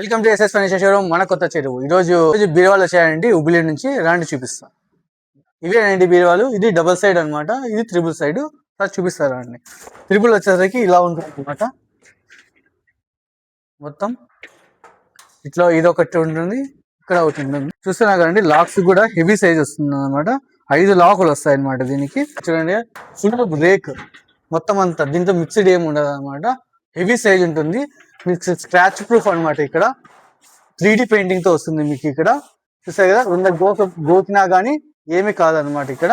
Welcome to SS furniture showroom మన కొత్త చెరువు. ఈరోజు బీరువాలు వచ్చాయండి హుబ్లీ నుంచి. రాండి చూపిస్తా. ఇవేనండి బీరువాలు. ఇది డబుల్ సైడ్ అనమాట, ఇది త్రిబుల్ సైడ్. సార్ చూపిస్తారా అండి. త్రిబుల్ వచ్చేసరికి ఇలా ఉంటుంది అనమాట. మొత్తం ఇట్లా ఇదొకటి ఉంటుంది, ఇక్కడ ఒకటి ఉంటుంది. చూస్తున్నా కదండి, లాక్స్ కూడా హెవీ సైజ్ వస్తుంది అనమాట. 5 లాకులు వస్తాయి అనమాట దీనికి. చూడండి, ఫుల్ బ్రేక్ మొత్తం అంతా. దీంతో మిక్స్డ్ ఏమి ఉండదు అనమాట. హెవీ సైజ్ ఉంటుంది. మీకు స్క్రాచ్ ప్రూఫ్ అనమాట. ఇక్కడ 3D పెయింటింగ్ తో వస్తుంది మీకు. ఇక్కడ చూసారు కదా, గోకినా కానీ ఏమీ కాదనమాట. ఇక్కడ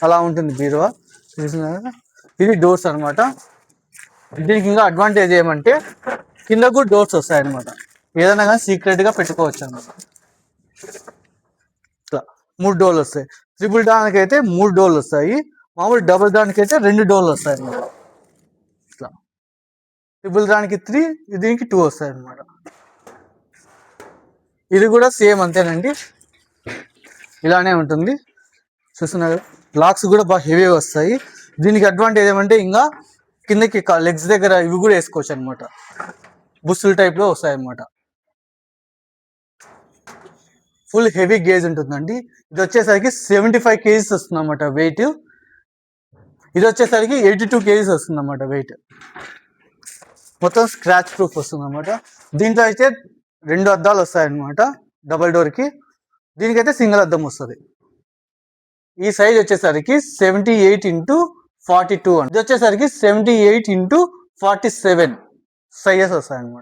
అలా ఉంటుంది బీరువా. చూస్తున్నారు కదా, ఇది డోర్స్ అనమాట. దీనికి ఇంకా అడ్వాంటేజ్ ఏమంటే కింద కూడా డోర్స్ వస్తాయి అనమాట. ఏదైనా కానీ సీక్రెట్ గా పెట్టుకోవచ్చు అనమాట. ఇట్లా 3 డోర్లు వస్తాయి. ట్రిపుల్ దానికి అయితే 3 డోర్లు వస్తాయి. మామూలు డబుల్ దానికి అయితే 2 డోర్లు వస్తాయి అనమాట. ఇట్లా ట్రిపుల్ దానికి 3, దీనికి 2 వస్తాయి అనమాట. ఇది కూడా సేమ్ అంతేనండి, ఇలానే ఉంటుంది. చూస్తున్నారు, లాక్స్ కూడా బాగా హెవీ వస్తాయి. దీనికి అడ్వాంటేజ్ ఏమంటే ఇంకా కిందకి లెగ్స్ దగ్గర ఇవి కూడా వేసుకోవచ్చు అనమాట. బుస్సుల టైప్ లో వస్తాయి అనమాట. ఫుల్ హెవీ గేజ్ ఉంటుందండి. ఇది వచ్చేసరికి 75 కేజీస్ వస్తుంది అనమాట వెయిట్. ఇది వచ్చేసరికి 82 కేజీస్ వస్తుంది అనమాట వెయిట్. మొత్తం స్క్రాచ్ ప్రూఫ్ వస్తుంది అనమాట. దీంట్లో అయితే 2 అద్దాలు వస్తాయన్నమాట డబల్ డోర్ కి. దీనికైతే సింగిల్ అద్దం వస్తుంది. ఈ సైజ్ వచ్చేసరికి 78x42 అని. ఇది వచ్చేసరికి 78x47 సైజెస్ వస్తాయి అనమాట.